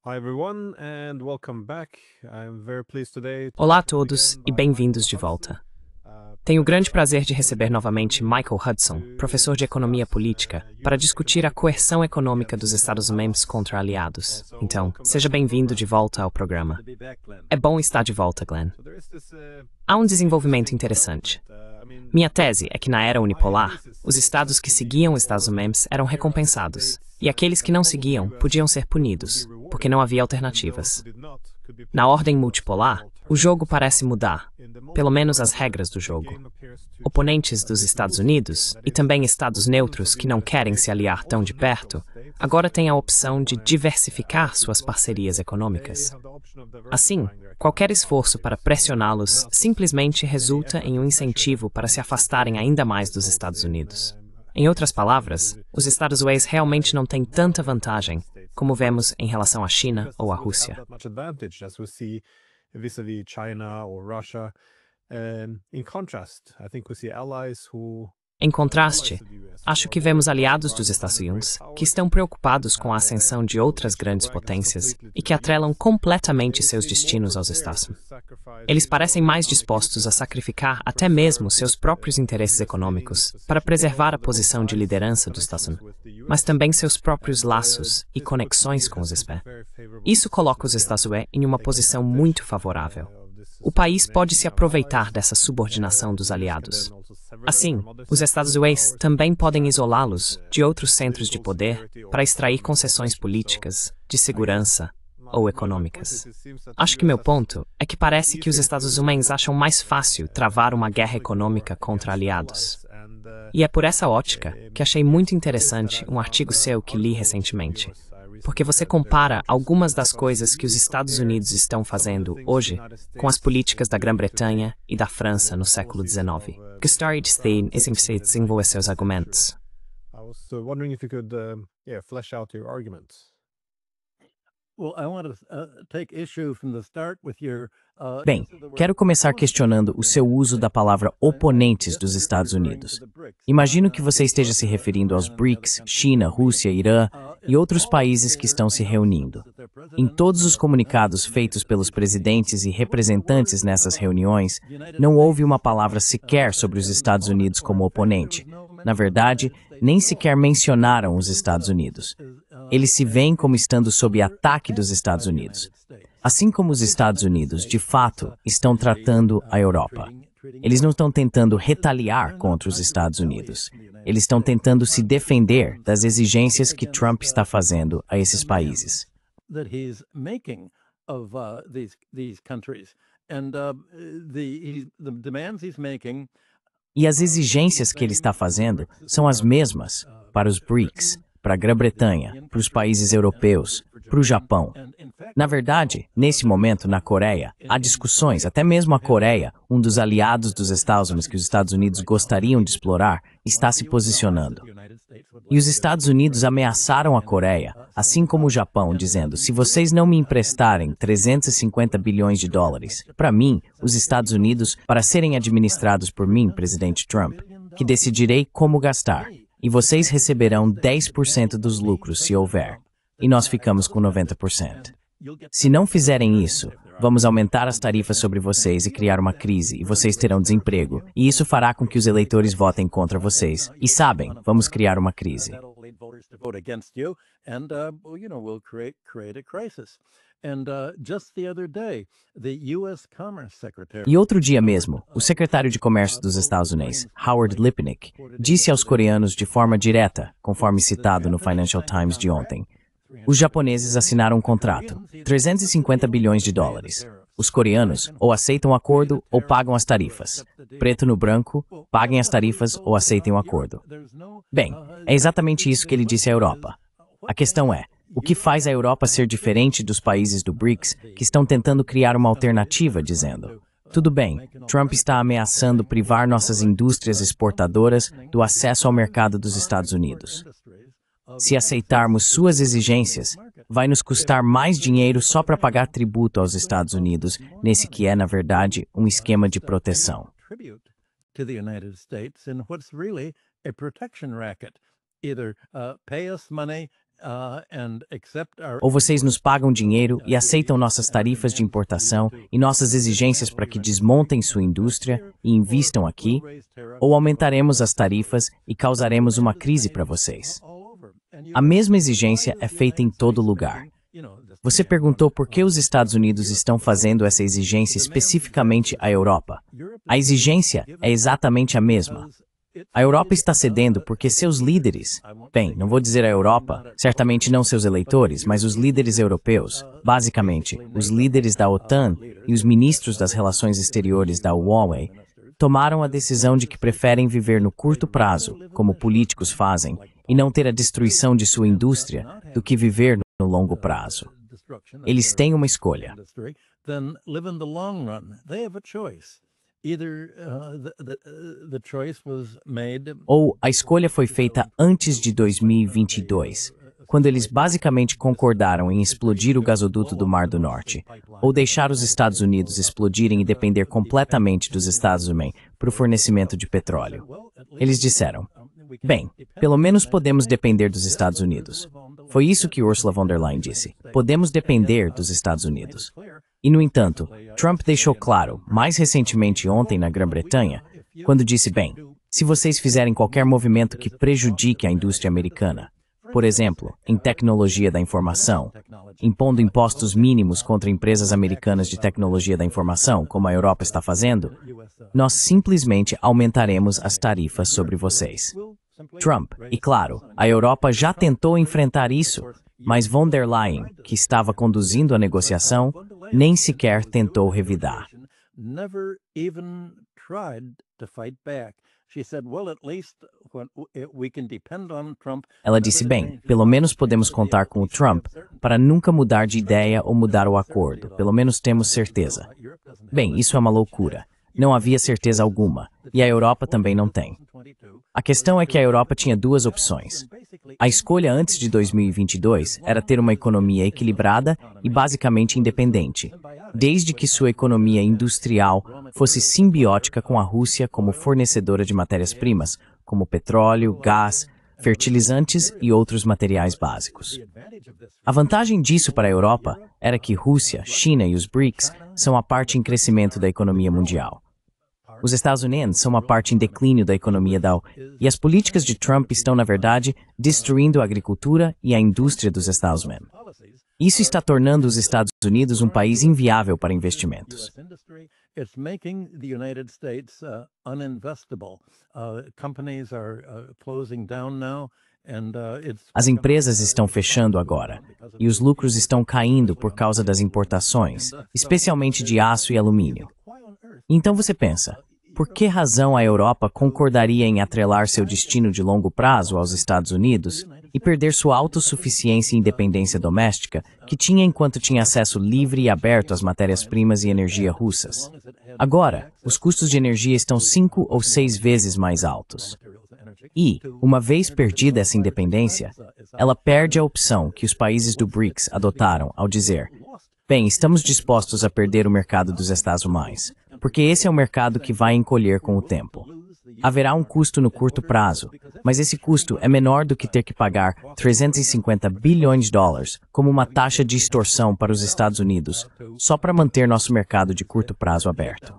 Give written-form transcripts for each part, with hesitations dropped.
Hi everyone and welcome back. I'm very pleased today to Olá a be joined todos again e by bem-vindos Michael de Hudson, volta. Tenho o grande prazer de receber novamente to Michael Hudson, professor de Economia Política, para US discutir a economic coerção policy econômica dos against Estados membros allies. contra aliados. So Então, welcome back seja to the bem-vindo program. de volta ao programa. É bom estar de volta, Glenn. So there is this Há um desenvolvimento interesting interessante. development. Minha tese é que na era unipolar, allies os estados que in the seguiam os unipolar Estados-membros eram era recompensados, states e aqueles que that não followed the seguiam US podiam ser would be punidos, porque rewarded, não havia and those alternativas. who did not could be Na ordem punished, but multipolar, for o jogo alternatives. parece mudar, In the pelo menos as multipolar order, regras do the jogo. game appears to Oponentes change dos a bit Estados most of the Unidos, game. e That is, também estados opponents neutros of the que não United querem se States and aliar tão also de neutral perto, states agora têm a opção de allied diversificar to suas parcerias cooperate. They econômicas. have the option of Assim, diversifying their qualquer economic esforço para policies. pressioná-los simplesmente resulta em um incentivo para se afastarem ainda mais dos Estados Unidos. Em outras palavras, os Estados Unidos realmente não têm tanta vantagem como vemos em relação à China ou à Rússia. Vis-a-vis China or Russia. In contrast, I think we see allies who Em contraste, acho que vemos aliados dos Estados Unidos que estão preocupados com a ascensão de outras grandes potências e que atrelam completamente seus destinos aos Estados. Eles parecem mais dispostos a sacrificar até mesmo seus próprios interesses econômicos para preservar a posição de liderança dos Estados Unidos, mas também seus próprios laços e conexões com os ESPE. Isso coloca os Estados Unidos em uma posição muito favorável. O país pode se aproveitar dessa subordinação dos aliados. Assim, os Estados Unidos também podem isolá-los de outros centros de poder para extrair concessões políticas, de segurança ou econômicas. Acho que meu ponto é que parece que os Estados Unidos acham mais fácil travar uma guerra econômica contra aliados. E é por essa ótica que achei muito interessante um artigo seu que li recentemente. Porque você compara algumas das coisas que os Estados Unidos estão fazendo hoje com as políticas da Grã-Bretanha e da França no século XIX. Gostaria de desenvolver seus argumentos. I was wondering if you could, flesh out your arguments. Well, I want to take issue from the start with your Bem, quero começar questionando o seu uso da palavra oponentes dos Estados Unidos. Imagino que você esteja se referindo aos BRICS, China, Rússia, Irã e outros países que estão se reunindo. Em todos os comunicados feitos pelos presidentes e representantes nessas reuniões, não houve uma palavra sequer sobre os Estados Unidos como oponente. Na verdade, nem sequer mencionaram os Estados Unidos. Eles se veem como estando sob ataque dos Estados Unidos. Assim como os Estados Unidos, de fato, estão tratando a Europa. Eles não estão tentando retaliar contra os Estados Unidos. Eles estão tentando se defender das exigências que Trump está fazendo a esses países. E as exigências que ele está fazendo são as mesmas para os BRICS, para a Grã-Bretanha, para os países europeus, para o Japão. Na verdade, nesse momento, na Coreia, há discussões, até mesmo a Coreia, um dos aliados dos Estados Unidos que os Estados Unidos gostariam de explorar, está se posicionando. E os Estados Unidos ameaçaram a Coreia, assim como o Japão, dizendo: se vocês não me emprestarem 350 bilhões de dólares, para mim, os Estados Unidos, para serem administrados por mim, presidente Trump, que decidirei como gastar. E vocês receberão 10% dos lucros se houver. E nós ficamos com 90%. Se não fizerem isso, vamos aumentar as tarifas sobre vocês e criar uma crise, e vocês terão desemprego. E isso fará com que os eleitores votem contra vocês. E sabem, vamos criar uma crise. E outro dia mesmo, o secretário de Comércio dos Estados Unidos, Howard Lipnick, disse aos coreanos de forma direta, conforme citado no Financial Times de ontem: os japoneses assinaram um contrato, 350 bilhões de dólares. Os coreanos ou aceitam o acordo ou pagam as tarifas. Preto no branco, paguem as tarifas ou aceitem o acordo. Bem, é exatamente isso que ele disse à Europa. A questão é: o que faz a Europa ser diferente dos países do BRICS que estão tentando criar uma alternativa, dizendo: tudo bem, Trump está ameaçando privar nossas indústrias exportadoras do acesso ao mercado dos Estados Unidos. Se aceitarmos suas exigências, vai nos custar mais dinheiro só para pagar tributo aos Estados Unidos, nesse que é, na verdade, um esquema de proteção. Ou vocês nos pagam dinheiro e aceitam nossas tarifas de importação e nossas exigências para que desmontem sua indústria e invistam aqui, ou aumentaremos as tarifas e causaremos uma crise para vocês. A mesma exigência é feita em todo lugar. Você perguntou por que os Estados Unidos estão fazendo essa exigência especificamente à Europa. A exigência é exatamente a mesma. A Europa está cedendo porque seus líderes, bem, não vou dizer a Europa, certamente não seus eleitores, mas os líderes europeus, basicamente, os líderes da OTAN e os ministros das relações exteriores da UOE, tomaram a decisão de que preferem viver no curto prazo, como políticos fazem, e não ter a destruição de sua indústria, do que viver no longo prazo. Eles têm uma escolha. Ou a escolha foi feita antes de 2022, quando eles basicamente concordaram em explodir o gasoduto do Mar do Norte, ou deixar os Estados Unidos explodirem e depender completamente dos Estados Unidos para o fornecimento de petróleo. Eles disseram, bem, pelo menos podemos depender dos Estados Unidos. Foi isso que Ursula von der Leyen disse. Podemos depender dos Estados Unidos. E, no entanto, Trump deixou claro, mais recentemente ontem na Grã-Bretanha, quando disse, bem, se vocês fizerem qualquer movimento que prejudique a indústria americana, por exemplo, em tecnologia da informação, impondo impostos mínimos contra empresas americanas de tecnologia da informação, como a Europa está fazendo, nós simplesmente aumentaremos as tarifas sobre vocês. Trump, e claro, a Europa já tentou enfrentar isso, mas von der Leyen, que estava conduzindo a negociação, nem sequer tentou revidar. Ela disse, bem, pelo menos podemos contar com o Trump para nunca mudar de ideia ou mudar o acordo, pelo menos temos certeza. Bem, isso é uma loucura. Não havia certeza alguma, e a Europa também não tem. A questão é que a Europa tinha duas opções. A escolha antes de 2022 era ter uma economia equilibrada e basicamente independente, desde que sua economia industrial fosse simbiótica com a Rússia como fornecedora de matérias-primas, como petróleo, gás, fertilizantes e outros materiais básicos. A vantagem disso para a Europa era que Rússia, China e os BRICS são a parte em crescimento da economia mundial. Os Estados Unidos são uma parte em declínio da economia e as políticas de Trump estão, na verdade, destruindo a agricultura e a indústria dos Estados Unidos. Isso está tornando os Estados Unidos um país inviável para investimentos. As empresas estão fechando agora, e os lucros estão caindo por causa das importações, especialmente de aço e alumínio. Então você pensa, por que razão a Europa concordaria em atrelar seu destino de longo prazo aos Estados Unidos e perder sua autossuficiência e independência doméstica, que tinha enquanto tinha acesso livre e aberto às matérias-primas e energia russas? Agora, os custos de energia estão 5 ou 6 vezes mais altos. E, uma vez perdida essa independência, ela perde a opção que os países do BRICS adotaram ao dizer, bem, estamos dispostos a perder o mercado dos Estados Unidos, porque esse é um mercado que vai encolher com o tempo. Haverá um custo no curto prazo, mas esse custo é menor do que ter que pagar 350 bilhões de dólares como uma taxa de extorsão para os Estados Unidos, só para manter nosso mercado de curto prazo aberto.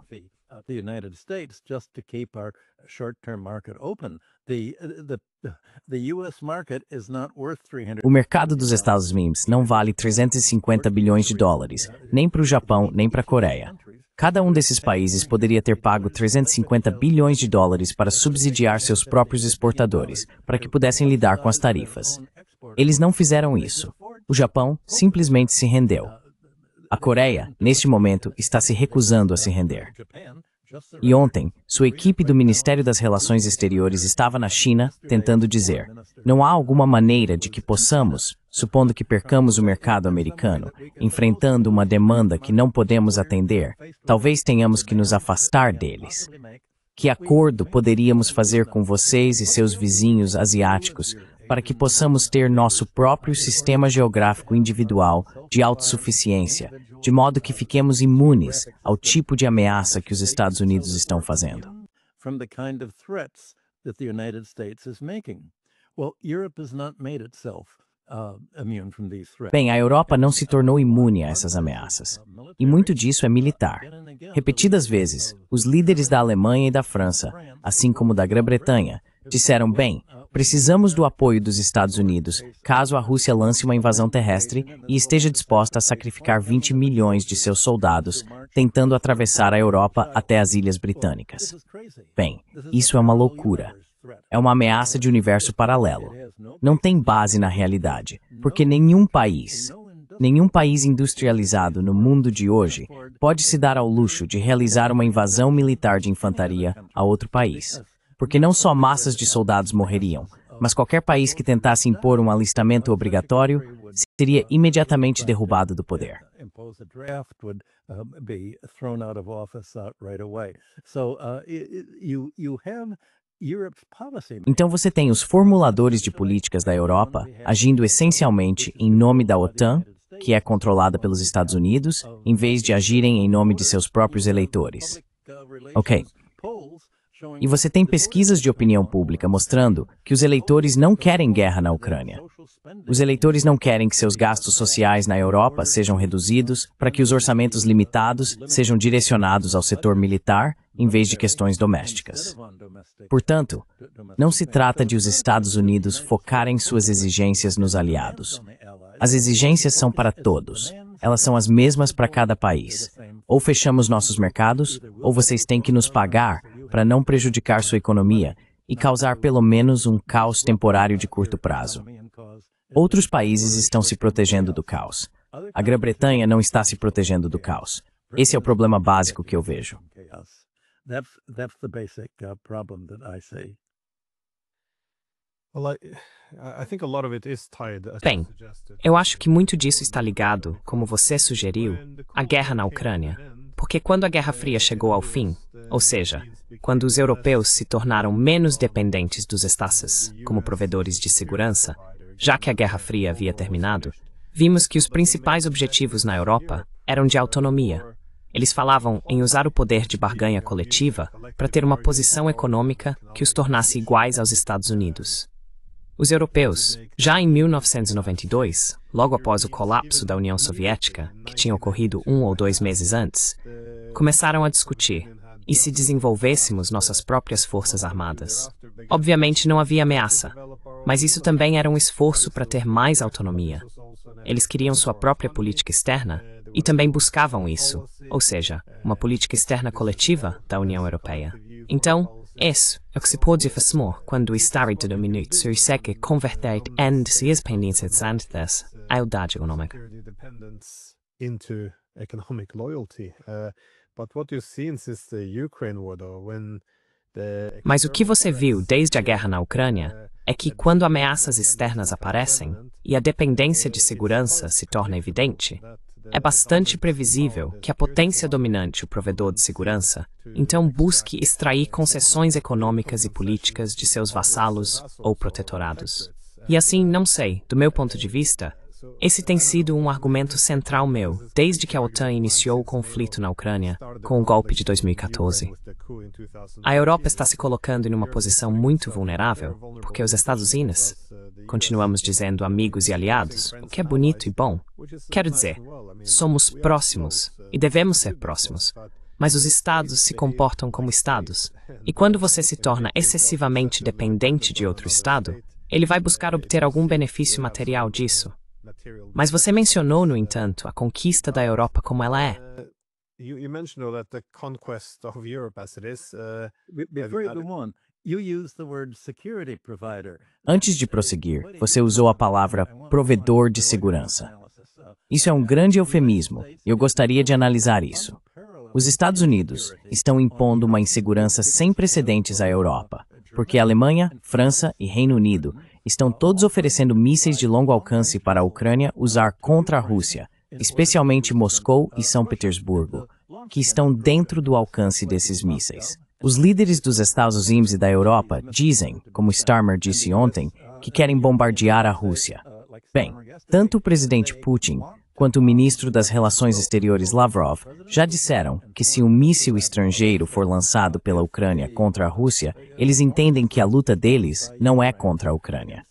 O mercado dos Estados Unidos não vale 350 bilhões de dólares, nem para o Japão, nem para a Coreia. Cada um desses países poderia ter pago 350 bilhões de dólares para subsidiar seus próprios exportadores, para que pudessem lidar com as tarifas. Eles não fizeram isso. O Japão simplesmente se rendeu. A Coreia, neste momento, está se recusando a se render. E ontem, sua equipe do Ministério das Relações Exteriores estava na China tentando dizer, não há alguma maneira de que possamos, supondo que percamos o mercado americano, enfrentando uma demanda que não podemos atender, talvez tenhamos que nos afastar deles. Que acordo poderíamos fazer com vocês e seus vizinhos asiáticos para que possamos ter nosso próprio sistema geográfico individual de autossuficiência, de modo que fiquemos imunes ao tipo de ameaça que os Estados Unidos estão fazendo? immune from these threats. Bem, a Europa não se tornou imune a essas ameaças. E muito disso é militar. Repetidas vezes, os líderes da Alemanha e da França, assim como da Grã-Bretanha, disseram, bem, precisamos do apoio dos Estados Unidos caso a Rússia lance uma invasão terrestre e esteja disposta a sacrificar 20 milhões de seus soldados tentando atravessar a Europa até as Ilhas Britânicas. Bem, isso é uma loucura. É uma ameaça de universo paralelo. Não tem base na realidade, porque nenhum país industrializado no mundo de hoje pode se dar ao luxo de realizar uma invasão militar de infantaria a outro país. Porque não só massas de soldados morreriam, mas qualquer país que tentasse impor um alistamento obrigatório seria imediatamente derrubado do poder. Então você tem os formuladores de políticas da Europa agindo essencialmente em nome da OTAN, que é controlada pelos Estados Unidos, em vez de agirem em nome de seus próprios eleitores. Ok. E você tem pesquisas de opinião pública mostrando que os eleitores não querem guerra na Ucrânia. Os eleitores não querem que seus gastos sociais na Europa sejam reduzidos para que os orçamentos limitados sejam direcionados ao setor militar em vez de questões domésticas. Portanto, não se trata de os Estados Unidos focarem suas exigências nos aliados. As exigências são para todos. Elas são as mesmas para cada país. Ou fechamos nossos mercados, ou vocês têm que nos pagar para não prejudicar sua economia e causar pelo menos um caos temporário de curto prazo. Outros países estão se protegendo do caos. A Grã-Bretanha não está se protegendo do caos. Esse é o problema básico que eu vejo. Bem, eu acho que muito disso está ligado, como você sugeriu, à guerra na Ucrânia. Porque quando a Guerra Fria chegou ao fim, ou seja, quando os europeus se tornaram menos dependentes dos Estados como provedores de segurança, já que a Guerra Fria havia terminado, vimos que os principais objetivos na Europa eram de autonomia. Eles falavam em usar o poder de barganha coletiva para ter uma posição econômica que os tornasse iguais aos Estados Unidos. Os europeus, já em 1992, logo após o colapso da União Soviética, que tinha ocorrido 1 ou 2 meses antes, começaram a discutir, e se desenvolvêssemos nossas próprias forças armadas? Obviamente não havia ameaça, mas isso também era um esforço para ter mais autonomia. Eles queriam sua própria política externa e também buscavam isso, ou seja, uma política externa coletiva da União Europeia. Então, isso é o que se pode fazer quando o Estado de Minuto se consegue converter em independência à igualdade econômica. Mas o que você viu desde a guerra na Ucrânia é que quando ameaças externas aparecem e a dependência de segurança se torna evidente, é bastante previsível que a potência dominante, o provedor de segurança, então busque extrair concessões econômicas e políticas de seus vassalos ou protetorados. E assim, não sei, do meu ponto de vista, esse tem sido um argumento central meu desde que a OTAN iniciou o conflito na Ucrânia com o golpe de 2014. A Europa está se colocando em uma posição muito vulnerável porque os Estados Unidos, continuamos dizendo amigos e aliados, o que é bonito e bom. Quero dizer, somos próximos e devemos ser próximos, mas os Estados se comportam como Estados. E quando você se torna excessivamente dependente de outro Estado, ele vai buscar obter algum benefício material disso. Mas você mencionou, no entanto, a conquista da Europa como ela é. Antes de prosseguir, você usou a palavra provedor de segurança. Isso é um grande eufemismo, e eu gostaria de analisar isso. Os Estados Unidos estão impondo uma insegurança sem precedentes à Europa, porque a Alemanha, França e Reino Unido estão todos oferecendo mísseis de longo alcance para a Ucrânia usar contra a Rússia, especialmente Moscou e São Petersburgo, que estão dentro do alcance desses mísseis. Os líderes dos Estados Unidos e da Europa dizem, como Starmer disse ontem, que querem bombardear a Rússia. Bem, tanto o presidente Putin quanto o ministro das Relações Exteriores Lavrov já disseram que se um míssil estrangeiro for lançado pela Ucrânia contra a Rússia, eles entendem que a luta deles não é contra a Ucrânia.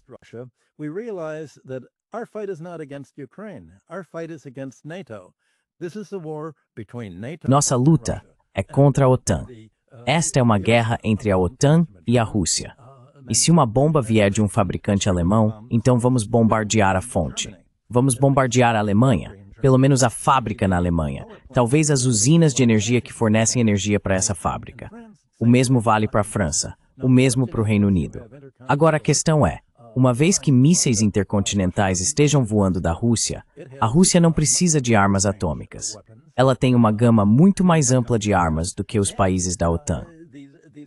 Our fight is not against Ukraine. Our fight is against NATO. This is a war between NATO Nossa luta é contra a OTAN. Esta é uma guerra entre a OTAN e a Rússia. E se uma bomba vier de um fabricante alemão, então vamos bombardear a fonte. Vamos bombardear a Alemanha, pelo menos a fábrica na Alemanha, talvez as usinas de energia que fornecem energia para essa fábrica. O mesmo vale para a França, o mesmo para o Reino Unido. Agora a questão é, uma vez que mísseis intercontinentais estejam voando da Rússia, a Rússia não precisa de armas atômicas. Ela tem uma gama muito mais ampla de armas do que os países da OTAN.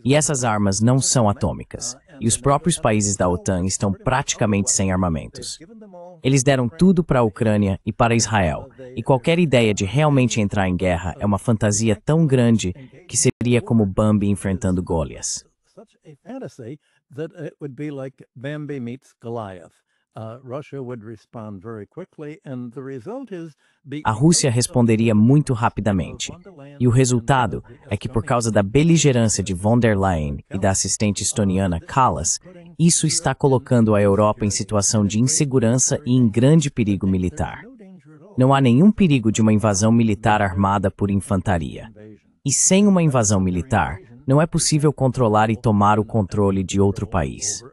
E essas armas não são atômicas, e os próprios países da OTAN estão praticamente sem armamentos. Eles deram tudo para a Ucrânia e para Israel, e qualquer ideia de realmente entrar em guerra é uma fantasia tão grande que seria como Bambi enfrentando Golias. That it would be like Bambi meets Goliath. Russia would respond very quickly, and the result is A Rússia responderia muito rapidamente. E o resultado é que, por causa da beligerância de von der Leyen e da assistente estoniana Kallas, isso está colocando a Europa em situação de insegurança e em grande perigo militar. Não há nenhum perigo de uma invasão militar armada por infantaria. E sem uma invasão militar, não é possível controlar e tomar o controle de outro país.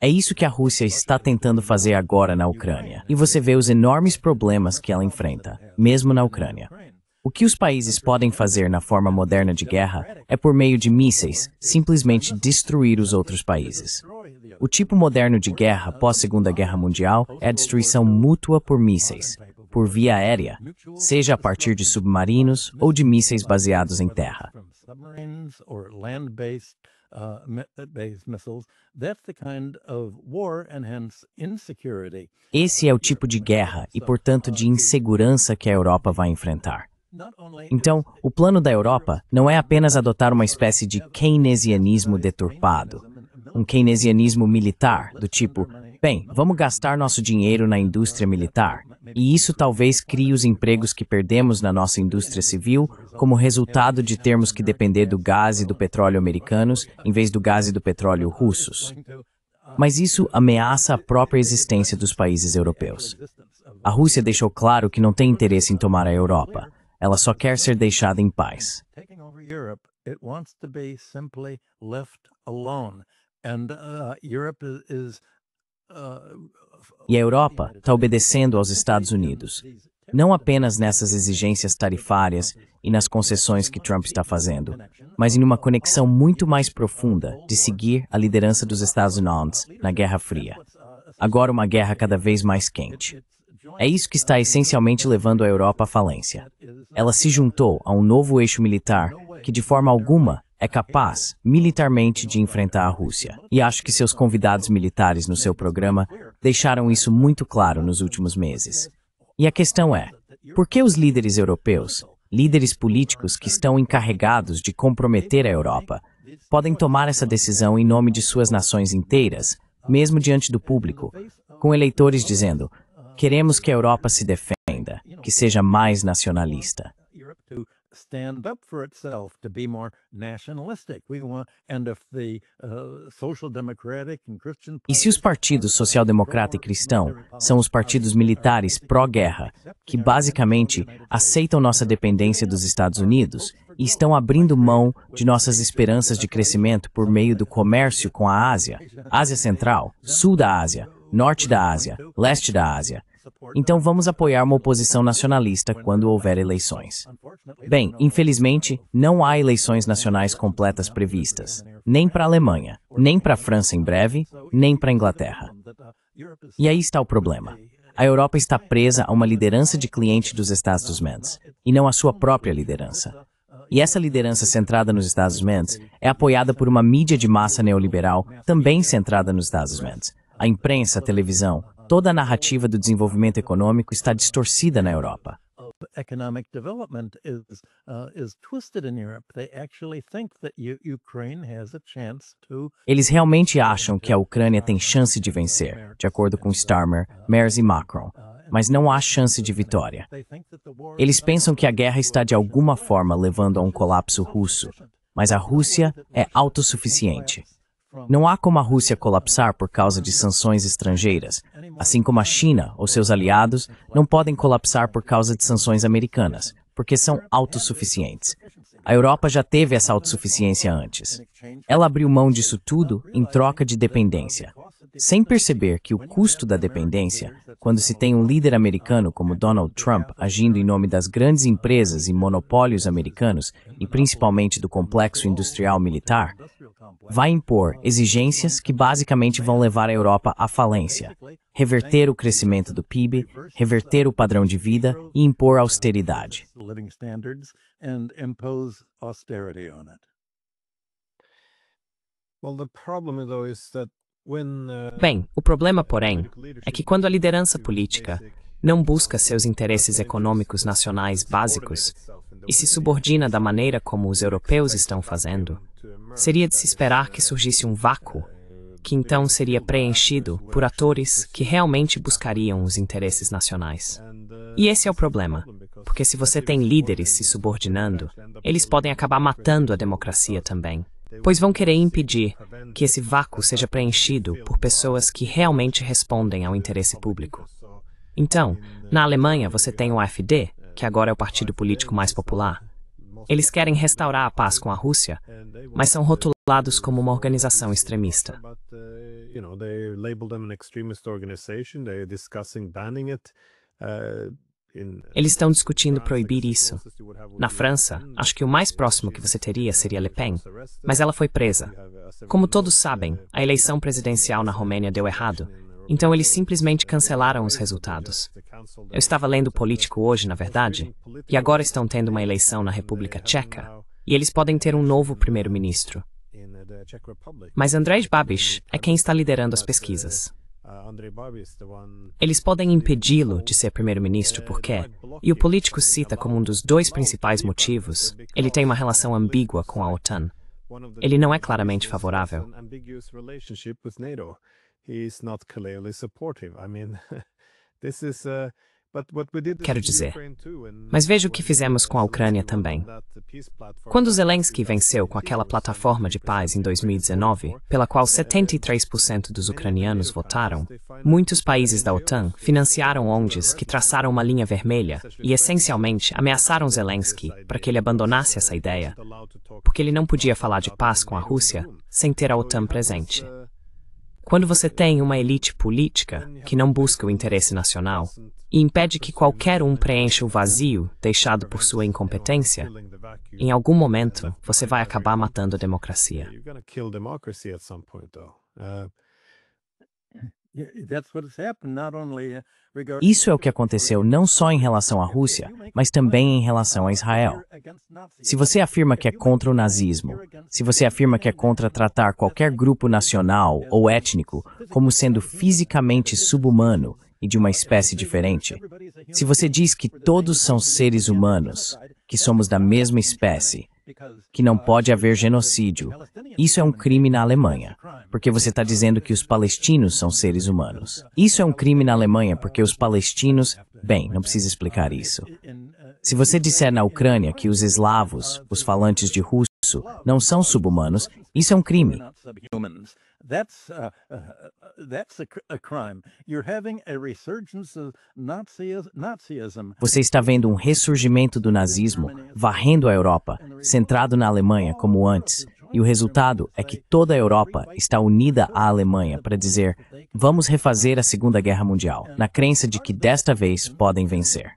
É isso que a Rússia está tentando fazer agora na Ucrânia. E você vê os enormes problemas que ela enfrenta, mesmo na Ucrânia. O que os países podem fazer na forma moderna de guerra é, por meio de mísseis, simplesmente destruir os outros países. O tipo moderno de guerra pós-Segunda Guerra Mundial é a destruição mútua por mísseis, por via aérea, seja a partir de submarinos ou de mísseis baseados em terra. Submarines or land-based missiles. That's the kind of war and hence insecurity. Esse é o tipo de guerra e, portanto, de insegurança que a Europa vai enfrentar. Então, o plano da Europa não é apenas adotar uma espécie de keynesianismo deturpado, um keynesianismo militar, do tipo, bem, vamos gastar nosso dinheiro na indústria militar, e isso talvez crie os empregos que perdemos na nossa indústria civil como resultado de termos que depender do gás e do petróleo americanos em vez do gás e do petróleo russos. Mas isso ameaça a própria existência dos países europeus. A Rússia deixou claro que não tem interesse em tomar a Europa. Ela só quer ser deixada em paz. E a Europa está obedecendo aos Estados Unidos, não apenas nessas exigências tarifárias e nas concessões que Trump está fazendo, mas em uma conexão muito mais profunda de seguir a liderança dos Estados Unidos na Guerra Fria. Agora uma guerra cada vez mais quente. É isso que está essencialmente levando a Europa à falência. Ela se juntou a um novo eixo militar que, de forma alguma, é capaz, militarmente, de enfrentar a Rússia. E acho que seus convidados militares no seu programa deixaram isso muito claro nos últimos meses. E a questão é, por que os líderes europeus, líderes políticos que estão encarregados de comprometer a Europa, podem tomar essa decisão em nome de suas nações inteiras, mesmo diante do público, com eleitores dizendo, queremos que a Europa se defenda, que seja mais nacionalista. Stand up for itself, to be more nationalistic. We want, and if the social democratic and Christian E se os partidos social-democrata e cristão são os partidos militares pró-guerra, que basicamente aceitam nossa dependência dos Estados Unidos e estão abrindo mão de nossas esperanças de crescimento por meio do comércio com a Ásia, Ásia Central, Sul da Ásia, Norte da Ásia, Leste da Ásia, então vamos apoiar uma oposição nacionalista quando houver eleições. Bem, infelizmente, não há eleições nacionais completas previstas, nem para a Alemanha, nem para a França em breve, nem para a Inglaterra. E aí está o problema. A Europa está presa a uma liderança de cliente dos Estados Unidos, e não a sua própria liderança. E essa liderança centrada nos Estados Unidos é apoiada por uma mídia de massa neoliberal também centrada nos Estados Unidos. A imprensa, a televisão, toda a narrativa do desenvolvimento econômico está distorcida na Europa. Economic development is twisted in Europe. They actually think that Ukraine has a chance to. Eles realmente acham que a Ucrânia tem chance de vencer, de acordo com Starmer, Merz e Macron, mas não há chance de vitória. Eles pensam que a guerra está de alguma forma levando a um colapso russo, mas a Rússia é autossuficiente. Não há como a Rússia colapsar por causa de sanções estrangeiras, assim como a China ou seus aliados não podem colapsar por causa de sanções americanas, porque são autossuficientes. A Europa já teve essa autossuficiência antes. Ela abriu mão disso tudo em troca de dependência, sem perceber que o custo da dependência, quando se tem um líder americano como Donald Trump agindo em nome das grandes empresas e monopólios americanos, e principalmente do complexo industrial militar, vai impor exigências que basicamente vão levar a Europa à falência, reverter o crescimento do PIB, reverter o padrão de vida e impor austeridade. Bem, o problema, porém, é que quando a liderança política não busca seus interesses econômicos nacionais básicos e se subordina da maneira como os europeus estão fazendo, seria de se esperar que surgisse um vácuo, que então seria preenchido por atores que realmente buscariam os interesses nacionais. E esse é o problema, porque se você tem líderes se subordinando, eles podem acabar matando a democracia também, pois vão querer impedir que esse vácuo seja preenchido por pessoas que realmente respondem ao interesse público. Então, na Alemanha você tem o AfD, que agora é o partido político mais popular. Eles querem restaurar a paz com a Rússia, mas são rotulados como uma organização extremista. Eles estão discutindo proibir isso. Na França, acho que o mais próximo que você teria seria Le Pen, mas ela foi presa. Como todos sabem, a eleição presidencial na Romênia deu errado, então eles simplesmente cancelaram os resultados. Eu estava lendo Político hoje, na verdade, e agora estão tendo uma eleição na República Tcheca, e eles podem ter um novo primeiro-ministro. Mas Andrej Babiš é quem está liderando as pesquisas. Eles podem impedi-lo de ser primeiro-ministro porque, e o político cita como um dos dois principais motivos, ele tem uma relação ambígua com a OTAN. Ele não é claramente favorável. Quero dizer, mas veja o que fizemos com a Ucrânia também. Quando Zelensky venceu com aquela plataforma de paz em 2019, pela qual 73% dos ucranianos votaram, muitos países da OTAN financiaram ONGs que traçaram uma linha vermelha e, essencialmente, ameaçaram Zelensky para que ele abandonasse essa ideia, porque ele não podia falar de paz com a Rússia sem ter a OTAN presente. Quando você tem uma elite política que não busca o interesse nacional e impede que qualquer um preencha o vazio deixado por sua incompetência, em algum momento você vai acabar matando a democracia. Isso é o que aconteceu não só em relação à Rússia, mas também em relação a Israel. Se você afirma que é contra o nazismo, se você afirma que é contra tratar qualquer grupo nacional ou étnico como sendo fisicamente subhumano e de uma espécie diferente, se você diz que todos são seres humanos, que somos da mesma espécie, que não pode haver genocídio, isso é um crime na Alemanha, porque você está dizendo que os palestinos são seres humanos. Isso é um crime na Alemanha porque os palestinos... Bem, não precisa explicar isso. Se você disser na Ucrânia que os eslavos, os falantes de russo, não são subhumanos, isso é um crime. That's a crime. You're having a resurgence of Nazism. Você está vendo um ressurgimento do nazismo varrendo a Europa, centrado na Alemanha como antes. E o resultado é que toda a Europa está unida à Alemanha para dizer: vamos refazer a Segunda Guerra Mundial, na crença de que desta vez podem vencer.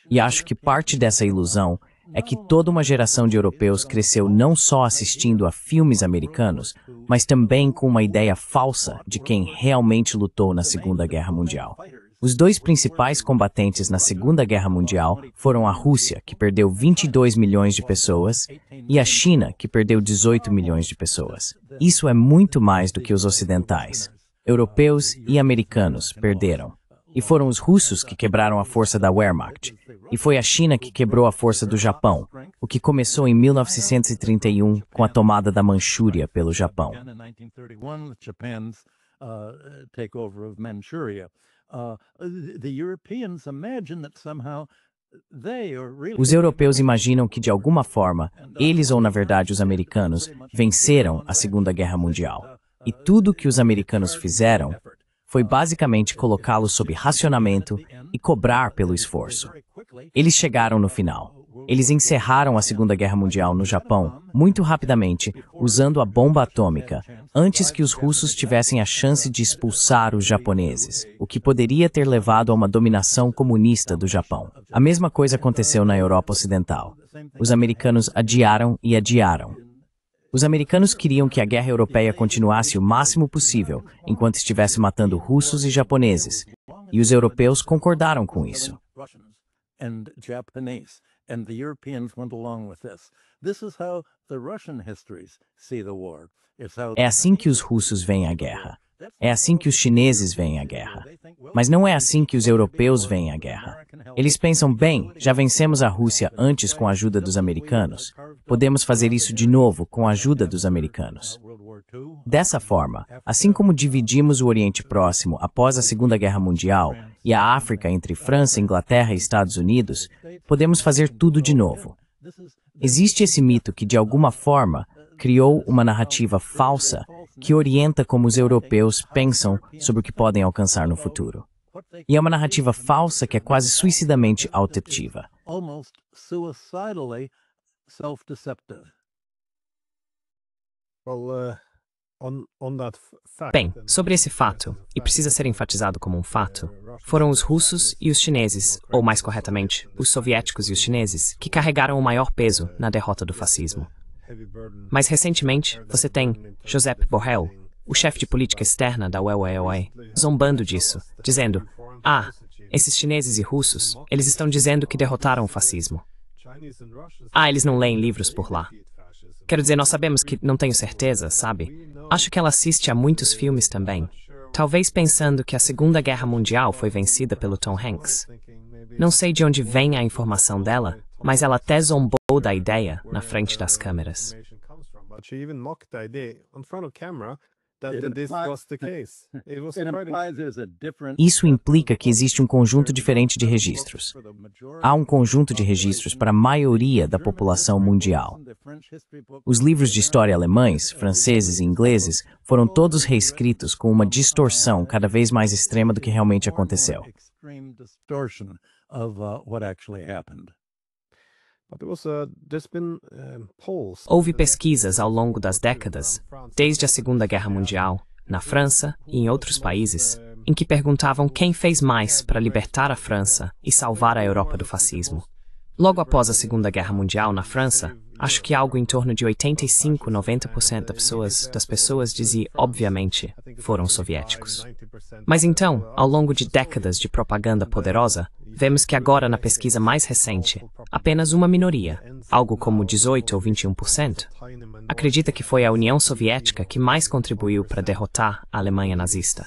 E acho que parte dessa ilusão é que toda uma geração de europeus cresceu não só assistindo a filmes americanos, mas também com uma ideia falsa de quem realmente lutou na Segunda Guerra Mundial. Os dois principais combatentes na Segunda Guerra Mundial foram a Rússia, que perdeu 22 milhões de pessoas, e a China, que perdeu 18 milhões de pessoas. Isso é muito mais do que os ocidentais. Europeus e americanos perderam. E foram os russos que quebraram a força da Wehrmacht. E foi a China que quebrou a força do Japão, o que começou em 1931 com a tomada da Manchúria pelo Japão. The Europeans imagine that somehow Os europeus imaginam que, de alguma forma, eles ou, na verdade, os americanos, venceram a Segunda Guerra Mundial. E tudo o que os americanos fizeram foi basicamente colocá-los sob racionamento e cobrar pelo esforço. Eles chegaram no final. Eles encerraram a Segunda Guerra Mundial no Japão muito rapidamente, usando a bomba atômica, antes que os russos tivessem a chance de expulsar os japoneses, o que poderia ter levado a uma dominação comunista do Japão. A mesma coisa aconteceu na Europa Ocidental. Os americanos adiaram e adiaram. Os americanos queriam que a guerra europeia continuasse o máximo possível, enquanto estivesse matando russos e japoneses, e os europeus concordaram com isso. And the Europeans went along with this. This is how the Russian histories see the war. É assim que os russos veem a guerra. É assim que os chineses veem a guerra. Mas não é assim que os europeus veem a guerra. Eles pensam, bem, já vencemos a Rússia antes com a ajuda dos americanos. Podemos fazer isso de novo com a ajuda dos americanos. Dessa forma, assim como dividimos o Oriente Próximo após a Segunda Guerra Mundial e a África entre França, Inglaterra e Estados Unidos, podemos fazer tudo de novo. Existe esse mito que, de alguma forma, criou uma narrativa falsa que orienta como os europeus pensam sobre o que podem alcançar no futuro. E é uma narrativa falsa que é quase suicidamente autodeceptiva. Bem, sobre esse fato, e precisa ser enfatizado como um fato, foram os russos e os chineses, ou mais corretamente, os soviéticos e os chineses, que carregaram o maior peso na derrota do fascismo. Mais recentemente, você tem Josep Borrell, o chefe de política externa da UE, zombando disso, dizendo: "Ah, esses chineses e russos, eles estão dizendo que derrotaram o fascismo. Ah, eles não leem livros por lá." Quero dizer, nós sabemos que não tenho certeza, sabe? Acho que ela assiste a muitos filmes também. Talvez pensando que a Segunda Guerra Mundial foi vencida pelo Tom Hanks. Não sei de onde vem a informação dela, mas ela até zombou da ideia na frente das câmeras. Isso implica que existe um conjunto diferente de registros. Há um conjunto de registros para a maioria da população mundial. Os livros de história alemães, franceses e ingleses foram todos reescritos com uma distorção cada vez mais extrema do que realmente aconteceu. Houve pesquisas ao longo das décadas, desde a Segunda Guerra Mundial, na França e em outros países, em que perguntavam quem fez mais para libertar a França e salvar a Europa do fascismo. Logo após a Segunda Guerra Mundial na França, acho que algo em torno de 85–90% das pessoas dizia, obviamente, foram soviéticos. Mas então, ao longo de décadas de propaganda poderosa, vemos que agora na pesquisa mais recente, apenas uma minoria, algo como 18 ou 21%, acredita que foi a União Soviética que mais contribuiu para derrotar a Alemanha nazista.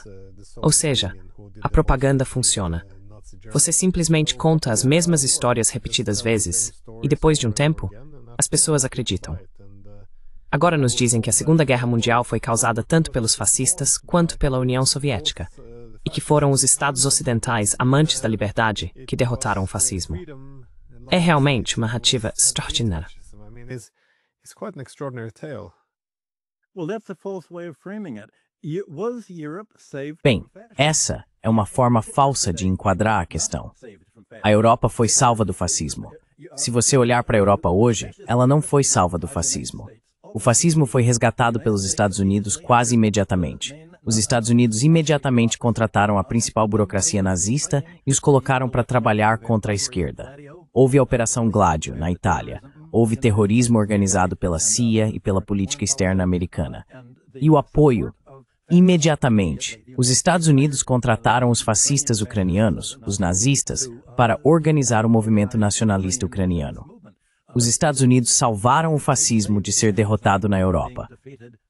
Ou seja, a propaganda funciona. Você simplesmente conta as mesmas histórias repetidas vezes, e depois de um tempo, as pessoas acreditam. Agora nos dizem que a Segunda Guerra Mundial foi causada tanto pelos fascistas quanto pela União Soviética, e que foram os Estados ocidentais amantes da liberdade que derrotaram o fascismo. É realmente uma narrativa extraordinária. Bem, essa é uma forma falsa de enquadrar a questão. A Europa foi salva do fascismo. Se você olhar para a Europa hoje, ela não foi salva do fascismo. O fascismo foi resgatado pelos Estados Unidos quase imediatamente. Os Estados Unidos imediatamente contrataram a principal burocracia nazista e os colocaram para trabalhar contra a esquerda. Houve a Operação Gladio, na Itália. Houve terrorismo organizado pela CIA e pela política externa americana. E o apoio. Imediatamente, os Estados Unidos contrataram os fascistas ucranianos, os nazistas, para organizar o movimento nacionalista ucraniano. Os Estados Unidos salvaram o fascismo de ser derrotado na Europa.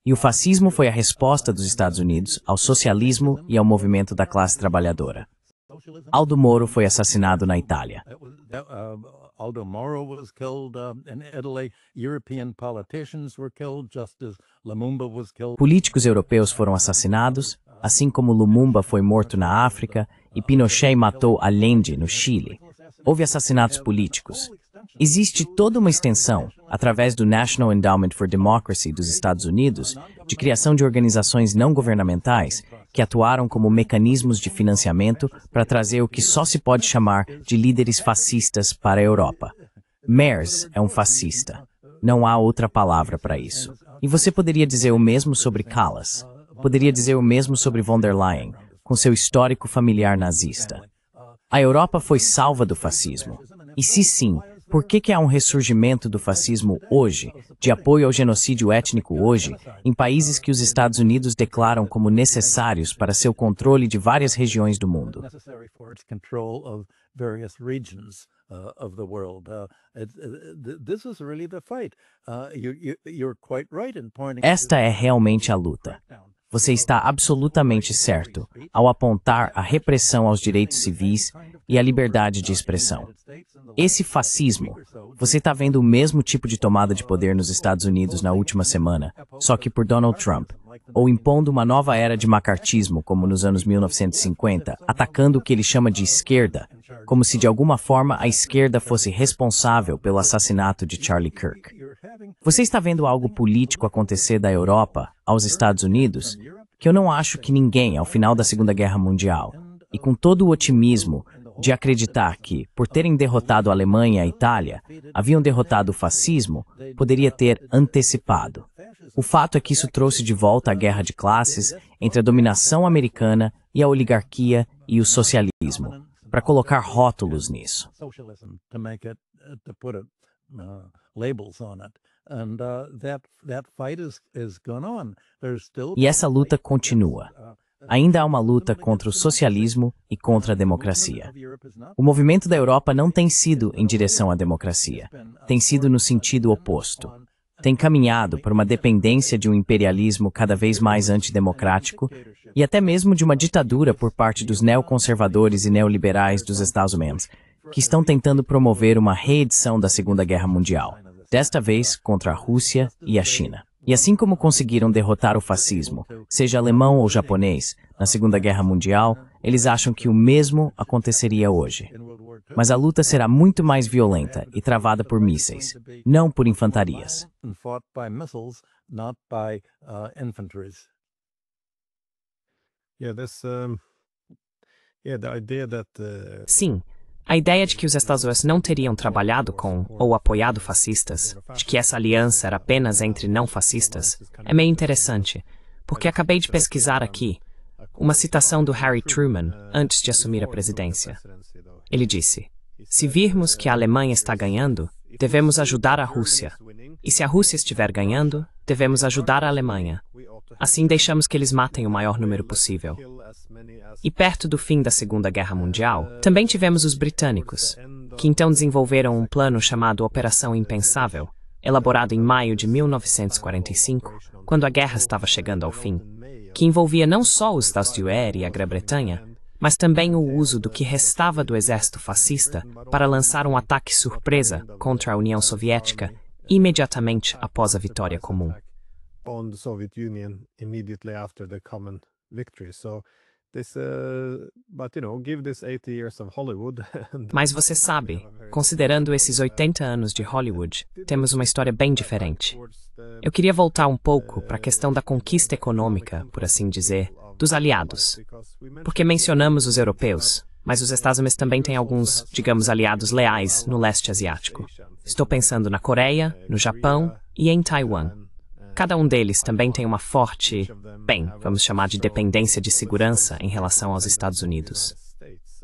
E o fascismo foi a resposta dos Estados Unidos ao socialismo e ao movimento da classe trabalhadora. Aldo Moro foi assassinado na Itália. Aldo Moro was killed in Italy. European politicians were killed, just as Lumumba was killed. Políticos europeus foram assassinados, assim como Lumumba foi morto na África e Pinochet matou Allende no Chile. Houve assassinatos políticos. Existe toda uma extensão, através do National Endowment for Democracy dos Estados Unidos, de criação de organizações não governamentais que atuaram como mecanismos de financiamento para trazer o que só se pode chamar de líderes fascistas para a Europa. Merz é um fascista. Não há outra palavra para isso. E você poderia dizer o mesmo sobre Kallas. Poderia dizer o mesmo sobre von der Leyen, com seu histórico familiar nazista. A Europa foi salva do fascismo. E se sim, por que há um ressurgimento do fascismo hoje, de apoio ao genocídio étnico hoje, em países que os Estados Unidos declaram como necessários para seu controle de várias regiões do mundo? Esta é realmente a luta. Você está absolutamente certo ao apontar a repressão aos direitos civis e à liberdade de expressão. Esse fascismo, você está vendo o mesmo tipo de tomada de poder nos Estados Unidos na última semana, só que por Donald Trump, ou impondo uma nova era de macartismo, como nos anos 1950, atacando o que ele chama de esquerda, como se de alguma forma a esquerda fosse responsável pelo assassinato de Charlie Kirk. Você está vendo algo político acontecer da Europa aos Estados Unidos, que eu não acho que ninguém, ao final da Segunda Guerra Mundial, e com todo o otimismo de acreditar que, por terem derrotado a Alemanha e a Itália, haviam derrotado o fascismo, poderia ter antecipado. O fato é que isso trouxe de volta a guerra de classes entre a dominação americana e a oligarquia e o socialismo, para colocar rótulos nisso. E essa luta continua. Ainda há uma luta contra o socialismo e contra a democracia. O movimento da Europa não tem sido em direção à democracia, tem sido no sentido oposto. Tem caminhado por uma dependência de um imperialismo cada vez mais antidemocrático e até mesmo de uma ditadura por parte dos neoconservadores e neoliberais dos Estados Unidos, que estão tentando promover uma reedição da Segunda Guerra Mundial, desta vez contra a Rússia e a China. E assim como conseguiram derrotar o fascismo, seja alemão ou japonês, na Segunda Guerra Mundial, eles acham que o mesmo aconteceria hoje. Mas a luta será muito mais violenta e travada por mísseis, não por infantarias. Sim, a ideia de que os Estados Unidos não teriam trabalhado com ou apoiado fascistas, de que essa aliança era apenas entre não fascistas, é meio interessante, porque acabei de pesquisar aqui uma citação do Harry Truman antes de assumir a presidência. Ele disse: "Se virmos que a Alemanha está ganhando, devemos ajudar a Rússia. E se a Rússia estiver ganhando, devemos ajudar a Alemanha. Assim deixamos que eles matem o maior número possível." E perto do fim da Segunda Guerra Mundial, também tivemos os britânicos, que então desenvolveram um plano chamado Operação Impensável, elaborado em maio de 1945, quando a guerra estava chegando ao fim, que envolvia não só os Estados Unidos e a Grã-Bretanha, mas também o uso do que restava do exército fascista para lançar um ataque surpresa contra a União Soviética imediatamente após a vitória comum. Mas você sabe, considerando esses 80 anos de Hollywood, temos uma história bem diferente. Eu queria voltar um pouco para a questão da conquista econômica, por assim dizer, dos aliados. Porque mencionamos os europeus, mas os Estados Unidos também têm alguns, digamos, aliados leais no leste asiático. Estou pensando na Coreia, no Japão e em Taiwan. Cada um deles também tem uma forte, bem, vamos chamar de dependência de segurança em relação aos Estados Unidos.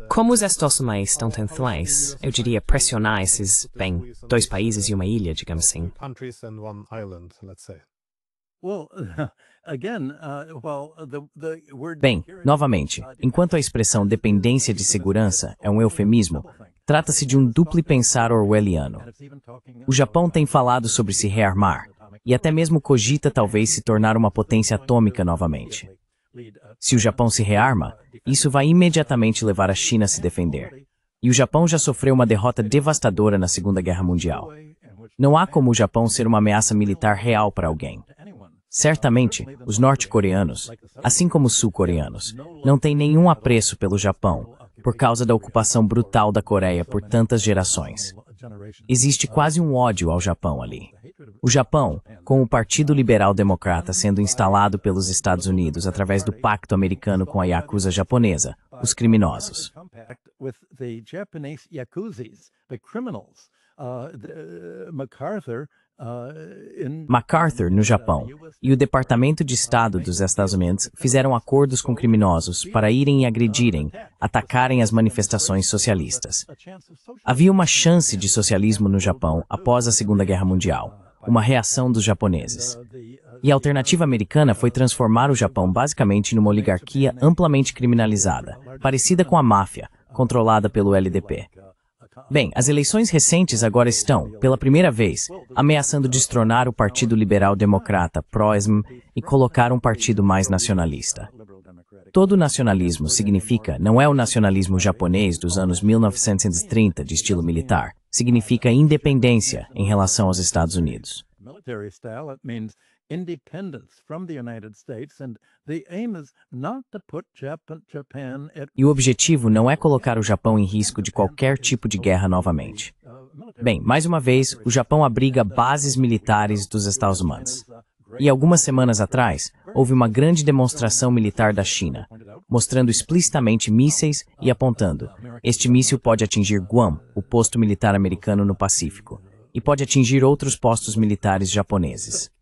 Como os Estados Unidos estão tentando, eu diria, pressionar esses, bem, dois países e uma ilha, digamos assim? Bem, novamente, enquanto a expressão dependência de segurança é um eufemismo, trata-se de um duplo pensar orwelliano. O Japão tem falado sobre se rearmar, e até mesmo cogita talvez se tornar uma potência atômica novamente. Se o Japão se rearma, isso vai imediatamente levar a China a se defender. E o Japão já sofreu uma derrota devastadora na Segunda Guerra Mundial. Não há como o Japão ser uma ameaça militar real para alguém. Certamente, os norte-coreanos, assim como os sul-coreanos, não têm nenhum apreço pelo Japão, por causa da ocupação brutal da Coreia por tantas gerações. Existe quase um ódio ao Japão ali. O Japão, com o Partido Liberal Democrata sendo instalado pelos Estados Unidos através do pacto americano com a Yakuza japonesa, os criminosos. MacArthur, no Japão, e o Departamento de Estado dos Estados Unidos fizeram acordos com criminosos para irem e agredirem, atacarem as manifestações socialistas. Havia uma chance de socialismo no Japão após a Segunda Guerra Mundial, uma reação dos japoneses. E a alternativa americana foi transformar o Japão basicamente numa oligarquia amplamente criminalizada, parecida com a máfia, controlada pelo LDP. Bem, as eleições recentes agora estão, pela primeira vez, ameaçando destronar o Partido Liberal Democrata, PROSM, e colocar um partido mais nacionalista. Todo nacionalismo significa, não é o nacionalismo japonês dos anos 1930 de estilo militar, significa independência em relação aos Estados Unidos. E o objetivo não é colocar o Japão em risco de qualquer tipo de guerra novamente. Bem, mais uma vez, o Japão abriga bases militares dos Estados Unidos. E algumas semanas atrás, houve uma grande demonstração militar da China, mostrando explicitamente mísseis e apontando: este míssil pode atingir Guam, o posto militar americano no Pacífico, e pode atingir outros postos militares japoneses.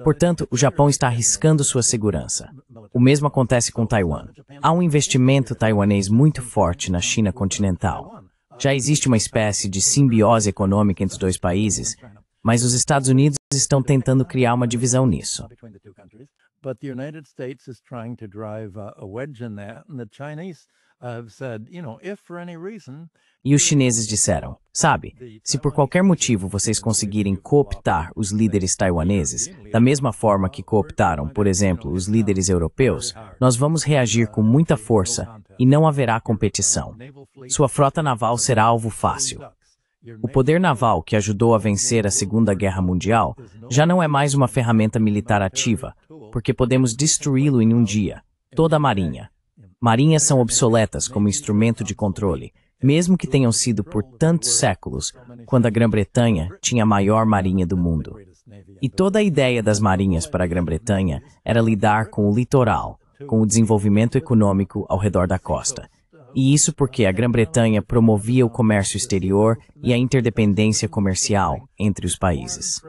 Portanto, o Japão está arriscando sua segurança. O mesmo acontece com Taiwan. Há um investimento taiwanês muito forte na China continental. Já existe uma espécie de simbiose econômica entre os dois países, mas os Estados Unidos estão tentando criar uma divisão nisso. E os chineses disseram, sabe, se por qualquer motivo vocês conseguirem cooptar os líderes taiwaneses, da mesma forma que cooptaram, por exemplo, os líderes europeus, nós vamos reagir com muita força e não haverá competição. Sua frota naval será alvo fácil. O poder naval que ajudou a vencer a Segunda Guerra Mundial já não é mais uma ferramenta militar ativa, porque podemos destruí-lo em um dia, toda a marinha. Marinhas são obsoletas como instrumento de controle, mesmo que tenham sido por tantos séculos, quando a Grã-Bretanha tinha a maior marinha do mundo. E toda a ideia das marinhas para a Grã-Bretanha era lidar com o litoral, com o desenvolvimento econômico ao redor da costa. E isso porque a Grã-Bretanha promovia o comércio exterior e a interdependência comercial entre os países.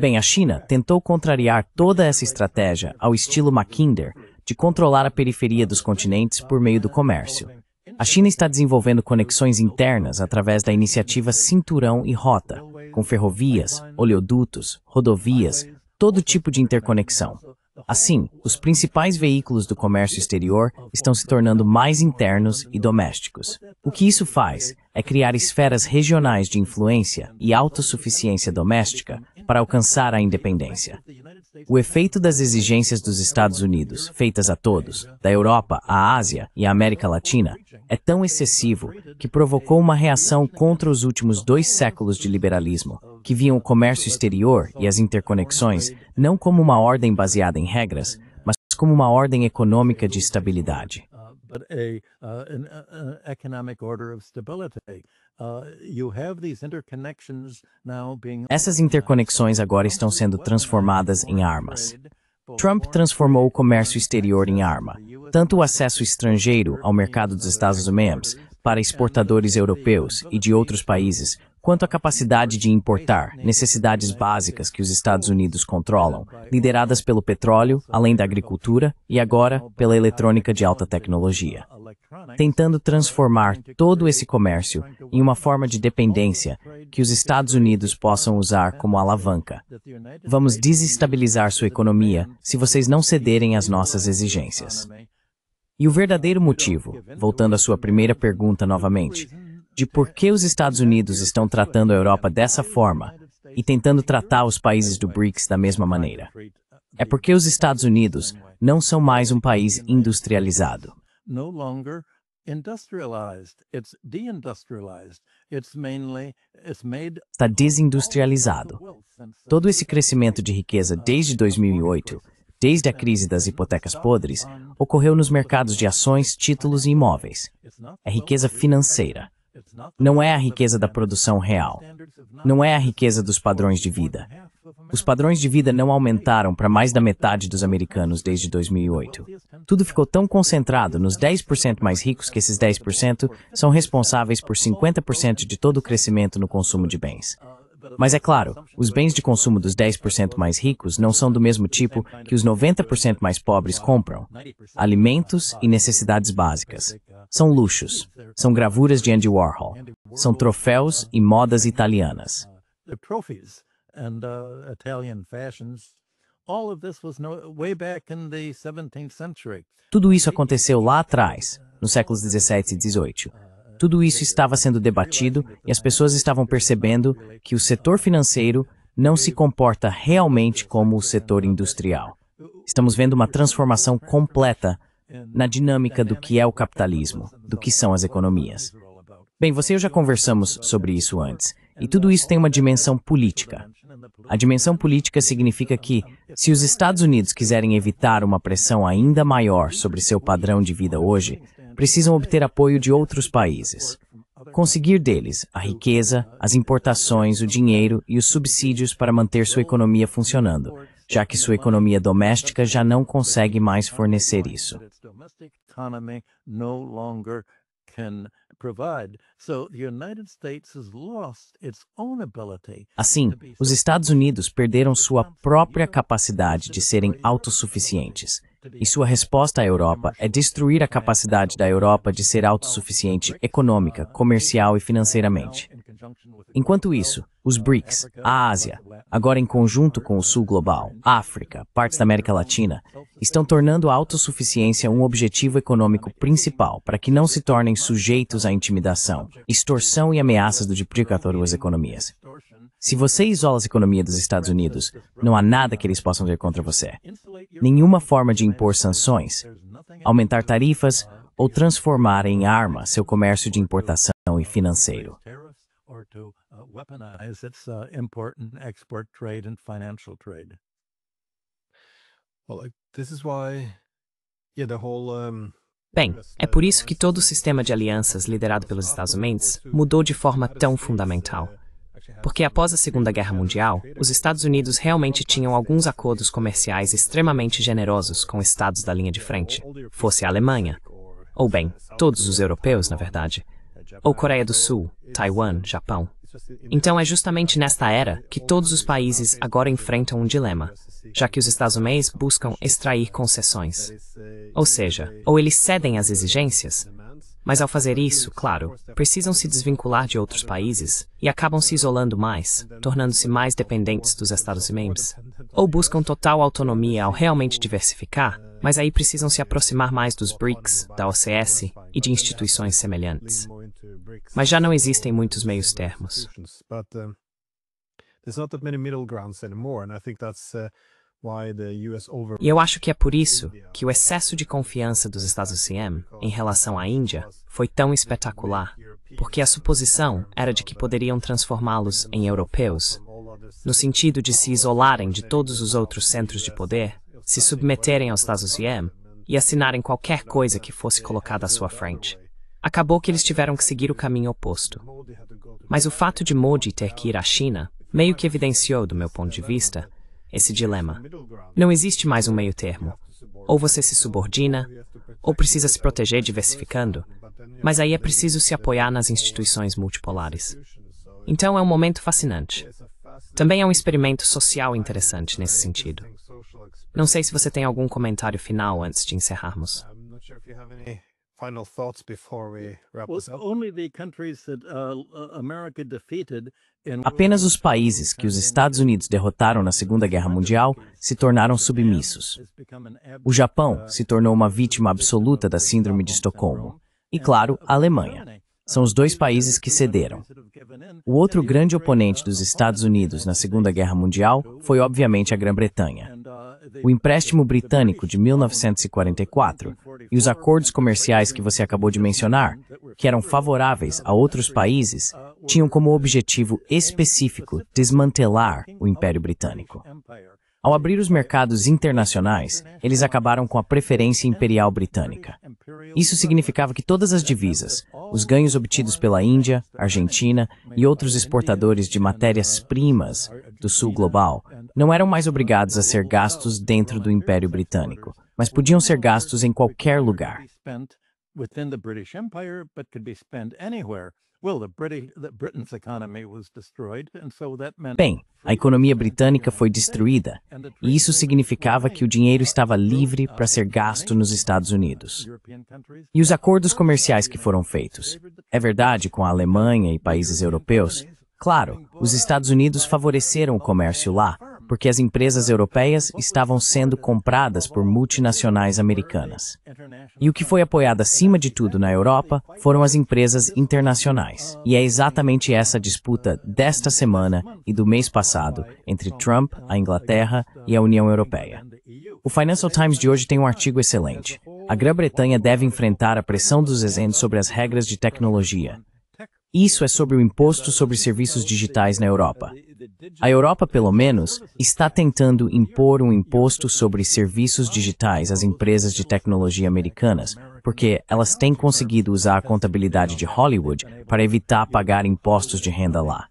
Bem, a China tentou contrariar toda essa estratégia ao estilo Mackinder de controlar a periferia dos continentes por meio do comércio. A China está desenvolvendo conexões internas através da iniciativa Cinturão e Rota, com ferrovias, oleodutos, rodovias, todo tipo de interconexão. Assim, os principais veículos do comércio exterior estão se tornando mais internos e domésticos. O que isso faz é criar esferas regionais de influência e autossuficiência doméstica para alcançar a independência. O efeito das exigências dos Estados Unidos, feitas a todos, da Europa à Ásia e à América Latina, é tão excessivo que provocou uma reação contra os últimos 2 séculos de liberalismo, que viam o comércio exterior e as interconexões não como uma ordem baseada em regras, mas como uma ordem econômica de estabilidade. Essas interconexões agora estão sendo transformadas em armas. Trump transformou o comércio exterior em arma, tanto o acesso estrangeiro ao mercado dos Estados Unidos para exportadores europeus e de outros países, quanto a capacidade de importar necessidades básicas que os Estados Unidos controlam, lideradas pelo petróleo, além da agricultura e agora pela eletrônica de alta tecnologia. Tentando transformar todo esse comércio em uma forma de dependência que os Estados Unidos possam usar como alavanca. Vamos desestabilizar sua economia se vocês não cederem às nossas exigências. E o verdadeiro motivo, voltando à sua primeira pergunta novamente, de por que os Estados Unidos estão tratando a Europa dessa forma e tentando tratar os países do BRICS da mesma maneira. É porque os Estados Unidos não são mais um país industrializado. industrialized, it's deindustrialized, it's made Está desindustrializado. Todo esse crescimento de riqueza desde 2008, desde a crise das hipotecas podres, ocorreu nos mercados de ações, títulos e imóveis. É riqueza financeira. Não é a riqueza da produção real. Não é a riqueza dos padrões de vida. Os padrões de vida não aumentaram para mais da metade dos americanos desde 2008. Tudo ficou tão concentrado nos 10% mais ricos que esses 10% são responsáveis por 50% de todo o crescimento no consumo de bens. Mas é claro, os bens de consumo dos 10% mais ricos não são do mesmo tipo que os 90% mais pobres compram. Alimentos e necessidades básicas. São luxos. São gravuras de Andy Warhol. São troféus e modas italianas. And Italian fashions. All of this was way back in the 17th century. Tudo isso aconteceu lá atrás, nos séculos 17 e 18. Tudo isso estava sendo debatido e as pessoas estavam percebendo que o setor financeiro não se comporta realmente como o setor industrial. Estamos vendo uma transformação completa na dinâmica do que é o capitalismo, do que são as economias. Bem, você e eu já conversamos sobre isso antes, e tudo isso tem uma dimensão política. A dimensão política significa que, se os Estados Unidos quiserem evitar uma pressão ainda maior sobre seu padrão de vida hoje, precisam obter apoio de outros países. Conseguir deles a riqueza, as importações, o dinheiro e os subsídios para manter sua economia funcionando, já que sua economia doméstica já não consegue mais fornecer isso. Assim, os Estados Unidos perderam sua própria capacidade de serem autossuficientes. E sua resposta à Europa é destruir a capacidade da Europa de ser autossuficiente econômica, comercial e financeiramente. Enquanto isso, os BRICS, a Ásia, agora em conjunto com o Sul Global, África, partes da América Latina, estão tornando a autossuficiência um objetivo econômico principal para que não se tornem sujeitos à intimidação, extorsão e ameaças do ditator às economias. Se você isola as economias dos Estados Unidos, não há nada que eles possam fazer contra você. Nenhuma forma de impor sanções, aumentar tarifas ou transformar em arma seu comércio de importação e financeiro. Bem, é por isso que todo o sistema de alianças liderado pelos Estados Unidos mudou de forma tão fundamental. Porque após a Segunda Guerra Mundial, os Estados Unidos realmente tinham alguns acordos comerciais extremamente generosos com estados da linha de frente, fosse a Alemanha, ou bem, todos os europeus, na verdade, ou Coreia do Sul, Taiwan, Japão. Então é justamente nesta era que todos os países agora enfrentam um dilema, já que os Estados Unidos buscam extrair concessões. Ou seja, ou eles cedem às exigências, mas ao fazer isso, claro, precisam se desvincular de outros países e acabam se isolando mais, tornando-se mais dependentes dos Estados Unidos. Ou buscam total autonomia ao realmente diversificar, mas aí precisam se aproximar mais dos BRICS, da OCS e de instituições semelhantes. Mas já não existem muitos meios termos. E eu acho que é por isso que o excesso de confiança dos Estados Unidos em relação à Índia foi tão espetacular, porque a suposição era de que poderiam transformá-los em europeus, no sentido de se isolarem de todos os outros centros de poder, se submeterem aos Estados Unidos e assinarem qualquer coisa que fosse colocada à sua frente. Acabou que eles tiveram que seguir o caminho oposto. Mas o fato de Modi ter que ir à China meio que evidenciou, do meu ponto de vista, esse dilema. Não existe mais um meio termo. Ou você se subordina, ou precisa se proteger diversificando, mas aí é preciso se apoiar nas instituições multipolares. Então é um momento fascinante. Também é um experimento social interessante nesse sentido. Não sei se você tem algum comentário final antes de encerrarmos. Apenas os países que os Estados Unidos derrotaram na Segunda Guerra Mundial se tornaram submissos. O Japão se tornou uma vítima absoluta da Síndrome de Estocolmo. E, claro, a Alemanha. são os dois países que cederam. O outro grande oponente dos Estados Unidos na Segunda Guerra Mundial foi, obviamente, a Grã-Bretanha. O empréstimo britânico de 1944 e os acordos comerciais que você acabou de mencionar, que eram favoráveis a outros países, tinham como objetivo específico desmantelar o Império Britânico. Ao abrir os mercados internacionais, eles acabaram com a preferência imperial britânica. Isso significava que todas as divisas, os ganhos obtidos pela Índia, Argentina e outros exportadores de matérias-primas do sul global, não eram mais obrigados a ser gastos dentro do Império Britânico, mas podiam ser gastos em qualquer lugar. Bem, a economia britânica foi destruída, e isso significava que o dinheiro estava livre para ser gasto nos Estados Unidos. E os acordos comerciais que foram feitos? É verdade, com a Alemanha e países europeus? Claro, os Estados Unidos favoreceram o comércio lá, porque as empresas europeias estavam sendo compradas por multinacionais americanas. E o que foi apoiado acima de tudo na Europa foram as empresas internacionais. E é exatamente essa disputa desta semana e do mês passado entre Trump, a Inglaterra e a União Europeia. O Financial Times de hoje tem um artigo excelente. A Grã-Bretanha deve enfrentar a pressão dos ESN sobre as regras de tecnologia. Isso é sobre o imposto sobre serviços digitais na Europa. A Europa, pelo menos, está tentando impor um imposto sobre serviços digitais às empresas de tecnologia americanas, porque elas têm conseguido usar a contabilidade de Hollywood para evitar pagar impostos de renda lá.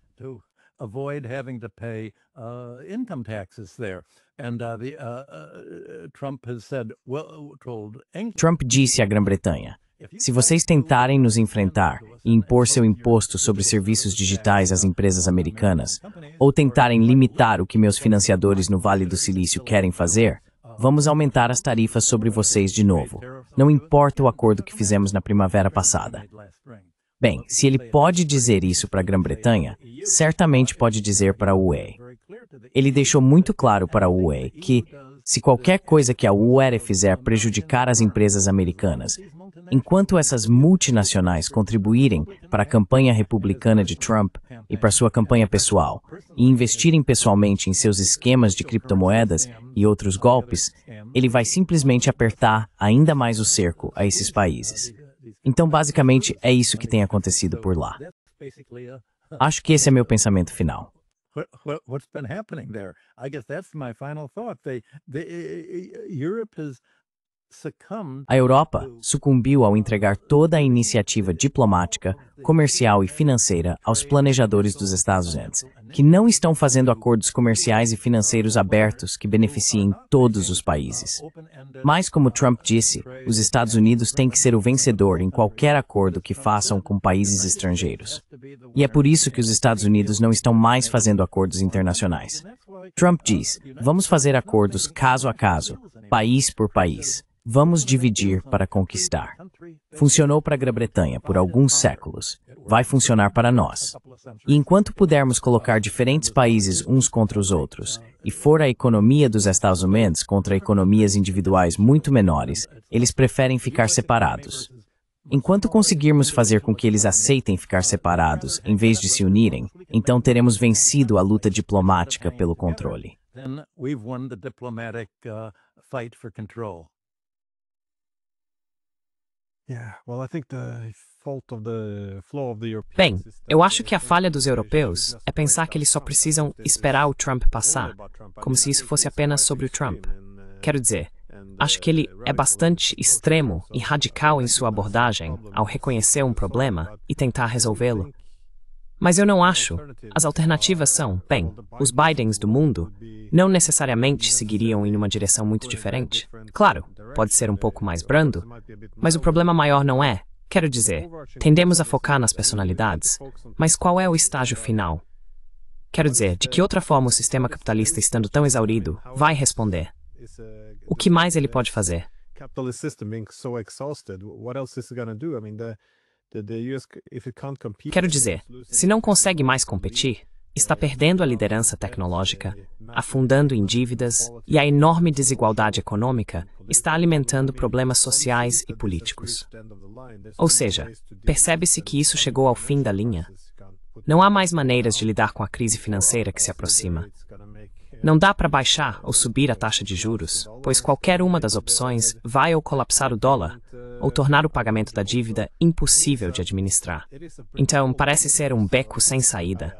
Trump disse à Grã-Bretanha: se vocês tentarem nos enfrentar e impor seu imposto sobre serviços digitais às empresas americanas, ou tentarem limitar o que meus financiadores no Vale do Silício querem fazer, vamos aumentar as tarifas sobre vocês de novo. Não importa o acordo que fizemos na primavera passada. Bem, se ele pode dizer isso para a Grã-Bretanha, certamente pode dizer para a UE. Ele deixou muito claro para a UE que, se qualquer coisa que a UE fizer prejudicar as empresas americanas, enquanto essas multinacionais contribuírem para a campanha republicana de Trump e para sua campanha pessoal, e investirem pessoalmente em seus esquemas de criptomoedas e outros golpes, ele vai simplesmente apertar ainda mais o cerco a esses países. Então, basicamente, é isso que tem acontecido por lá. Acho que esse é meu pensamento final. What's been happening there? I guess that's my final thought. Europe has succumbed. A Europa sucumbiu ao entregar toda a iniciativa diplomática, comercial e financeira aos planejadores dos Estados Unidos, que não estão fazendo acordos comerciais e financeiros abertos que beneficiem todos os países. Mas, como Trump disse, os Estados Unidos têm que ser o vencedor em qualquer acordo que façam com países estrangeiros. E é por isso que os Estados Unidos não estão mais fazendo acordos internacionais. Trump diz: vamos fazer acordos caso a caso, país por país. Vamos dividir para conquistar. Funcionou para a Grã-Bretanha por alguns séculos. Vai funcionar para nós. E enquanto pudermos colocar diferentes países uns contra os outros, e for a economia dos Estados Unidos contra economias individuais muito menores, eles preferem ficar separados. Enquanto conseguirmos fazer com que eles aceitem ficar separados, em vez de se unirem, então teremos vencido a luta diplomática pelo controle. Bem, eu acho que a falha dos europeus é pensar que eles só precisam esperar o Trump passar, como se isso fosse apenas sobre o Trump. Quero dizer, acho que ele é bastante extremo e radical em sua abordagem ao reconhecer um problema e tentar resolvê-lo. Mas eu não acho. As alternativas são, bem, os Bidens do mundo não necessariamente seguiriam em uma direção muito diferente. Claro, pode ser um pouco mais brando, mas o problema maior não é. Quero dizer, tendemos a focar nas personalidades, mas qual é o estágio final? Quero dizer, de que outra forma o sistema capitalista, estando tão exaurido, vai responder? O que mais ele pode fazer? Quero dizer, se não consegue mais competir, está perdendo a liderança tecnológica, afundando em dívidas e a enorme desigualdade econômica está alimentando problemas sociais e políticos. Ou seja, percebe-se que isso chegou ao fim da linha. Não há mais maneiras de lidar com a crise financeira que se aproxima. Não dá para baixar ou subir a taxa de juros, pois qualquer uma das opções vai ou colapsar o dólar, ou tornar o pagamento da dívida impossível de administrar. Então, parece ser um beco sem saída.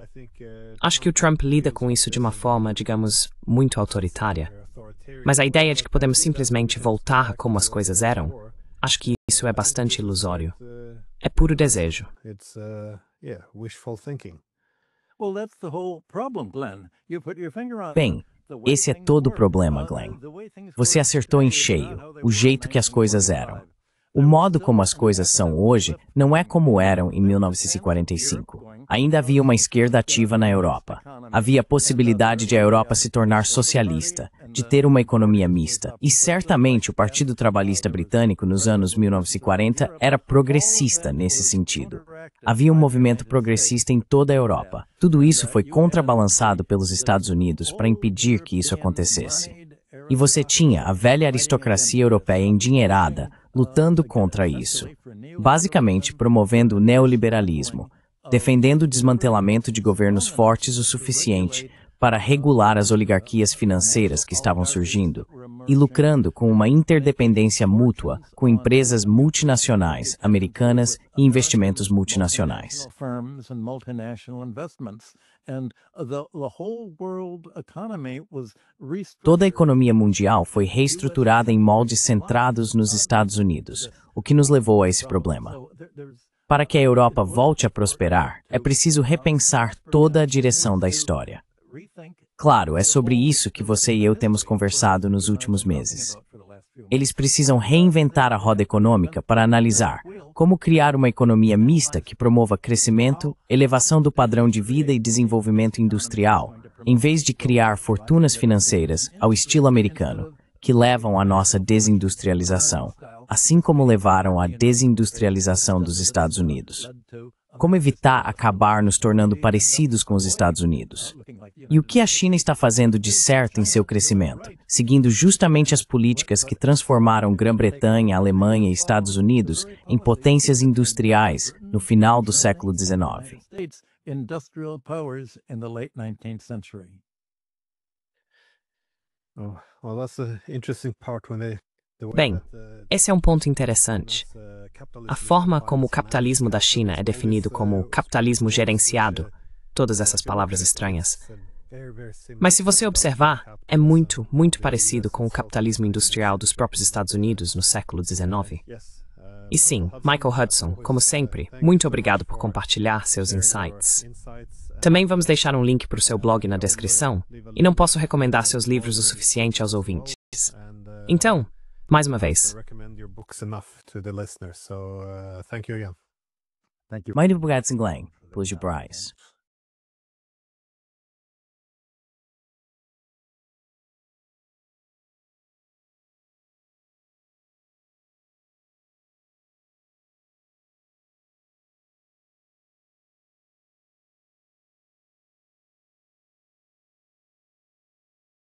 Acho que o Trump lida com isso de uma forma, digamos, muito autoritária. Mas a ideia de que podemos simplesmente voltar a como as coisas eram, acho que isso é bastante ilusório. É puro desejo. Bem, esse é todo o problema, Glenn. Você acertou em cheio, o jeito que as coisas eram. O modo como as coisas são hoje não é como eram em 1945. Ainda havia uma esquerda ativa na Europa. Havia a possibilidade de a Europa se tornar socialista, de ter uma economia mista. E certamente o Partido Trabalhista Britânico nos anos 1940 era progressista nesse sentido. Havia um movimento progressista em toda a Europa. Tudo isso foi contrabalançado pelos Estados Unidos para impedir que isso acontecesse. E você tinha a velha aristocracia europeia endinheirada lutando contra isso, basicamente promovendo o neoliberalismo, defendendo o desmantelamento de governos fortes o suficiente para regular as oligarquias financeiras que estavam surgindo e lucrando com uma interdependência mútua com empresas multinacionais americanas e investimentos multinacionais. Toda a economia mundial foi reestruturada em moldes centrados nos Estados Unidos, o que nos levou a esse problema. Para que a Europa volte a prosperar, é preciso repensar toda a direção da história. Claro, é sobre isso que você e eu temos conversado nos últimos meses. Eles precisam reinventar a roda econômica para analisar como criar uma economia mista que promova crescimento, elevação do padrão de vida e desenvolvimento industrial, em vez de criar fortunas financeiras ao estilo americano, que levam à nossa desindustrialização, assim como levaram à desindustrialização dos Estados Unidos. Como evitar acabar nos tornando parecidos com os Estados Unidos? E o que a China está fazendo de certo em seu crescimento, seguindo justamente as políticas que transformaram Grã-Bretanha, Alemanha e Estados Unidos em potências industriais no final do século XIX? Bem, esse é um ponto interessante. A forma como o capitalismo da China é definido como capitalismo gerenciado, todas essas palavras estranhas. Mas se você observar, é muito, muito parecido com o capitalismo industrial dos próprios Estados Unidos no século XIX. E sim, Michael Hudson, como sempre, muito obrigado por compartilhar seus insights. Também vamos deixar um link para o seu blog na descrição, e não posso recomendar seus livros o suficiente aos ouvintes. Então, mais uma vez. Muito obrigado, Glenn, pelos Bryce.